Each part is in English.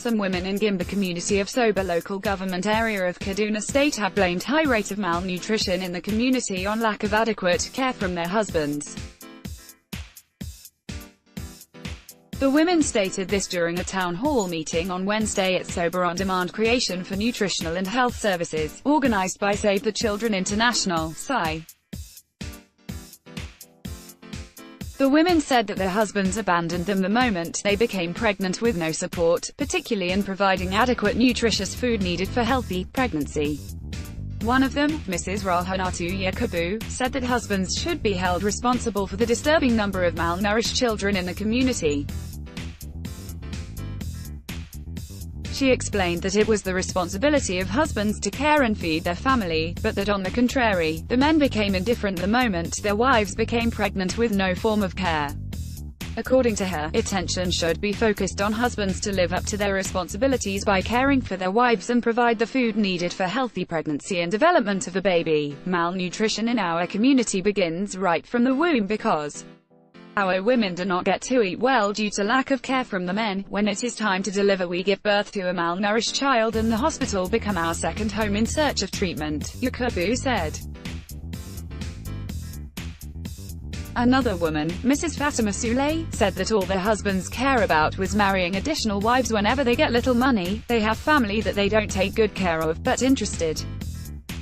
Some women in Gimba community of Soba local government area of Kaduna State have blamed high rate of malnutrition in the community on lack of adequate care from their husbands. The women stated this during a town hall meeting on Wednesday at Soba on Demand Creation for Nutritional and Health Services, organized by Save the Children International, SAI. The women said that their husbands abandoned them the moment they became pregnant with no support, particularly in providing adequate nutritious food needed for healthy pregnancy. One of them, Mrs. Rahanatu Yakubu, said that husbands should be held responsible for the disturbing number of malnourished children in the community. She explained that it was the responsibility of husbands to care and feed their family, but that on the contrary, the men became indifferent the moment their wives became pregnant with no form of care. According to her, attention should be focused on husbands to live up to their responsibilities by caring for their wives and provide the food needed for healthy pregnancy and development of a baby. Malnutrition in our community begins right from the womb because our women do not get to eat well due to lack of care from the men. When it is time to deliver, we give birth to a malnourished child and the hospital become our second home in search of treatment, Yakubu said. Another woman, Mrs. Fatima Sule, said that all their husbands care about was marrying additional wives whenever they get little money. They have family that they don't take good care of, but interested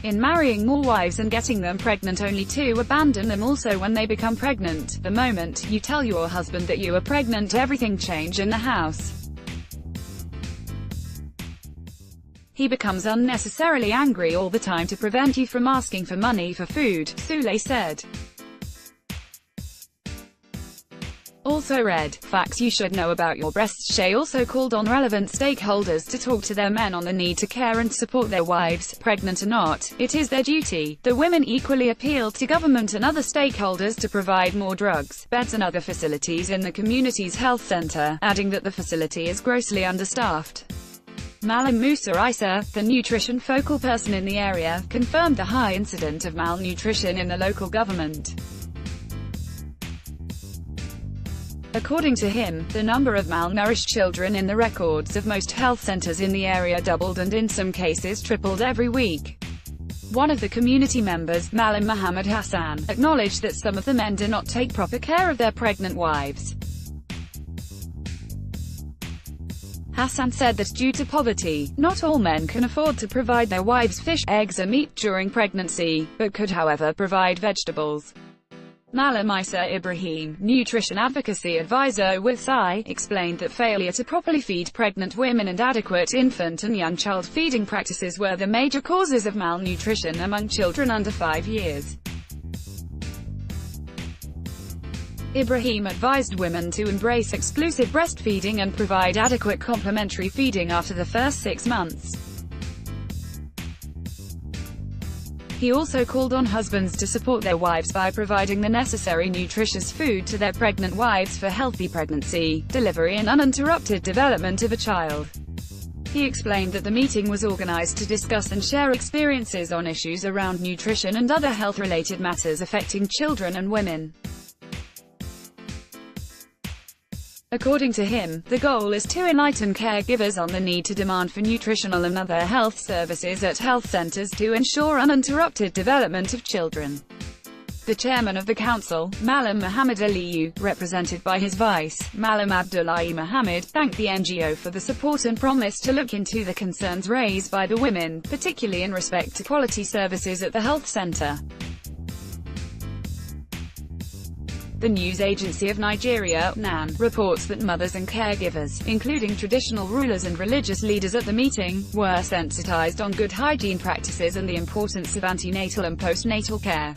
in marrying more wives and getting them pregnant only to abandon them also when they become pregnant. The moment you tell your husband that you are pregnant, everything changes in the house. He becomes unnecessarily angry all the time to prevent you from asking for money for food, Sule said. Also read, facts you should know about your breasts. She also called on relevant stakeholders to talk to their men on the need to care and support their wives, pregnant or not. It is their duty. The women equally appealed to government and other stakeholders to provide more drugs, beds and other facilities in the community's health center, adding that the facility is grossly understaffed. Malam Musa Isa, the nutrition focal person in the area, confirmed the high incidence of malnutrition in the local government. According to him, the number of malnourished children in the records of most health centers in the area doubled and in some cases tripled every week. One of the community members, Malam Muhammad Hassan, acknowledged that some of the men do not take proper care of their pregnant wives. Hassan said that due to poverty, not all men can afford to provide their wives fish, eggs or meat during pregnancy, but could however provide vegetables. Malam Isa Ibrahim, nutrition advocacy advisor with SAI, explained that failure to properly feed pregnant women and adequate infant and young child feeding practices were the major causes of malnutrition among children under 5 years. Ibrahim advised women to embrace exclusive breastfeeding and provide adequate complementary feeding after the first 6 months. He also called on husbands to support their wives by providing the necessary nutritious food to their pregnant wives for healthy pregnancy, delivery and uninterrupted development of a child. He explained that the meeting was organized to discuss and share experiences on issues around nutrition and other health-related matters affecting children and women. According to him, the goal is to enlighten caregivers on the need to demand for nutritional and other health services at health centers to ensure uninterrupted development of children. The chairman of the council, Malam Muhammad Aliyu, represented by his vice, Malam Abdullahi Muhammad, thanked the NGO for the support and promised to look into the concerns raised by the women, particularly in respect to quality services at the health center. The news agency of Nigeria, NAN, reports that mothers and caregivers, including traditional rulers and religious leaders at the meeting, were sensitized on good hygiene practices and the importance of antenatal and postnatal care.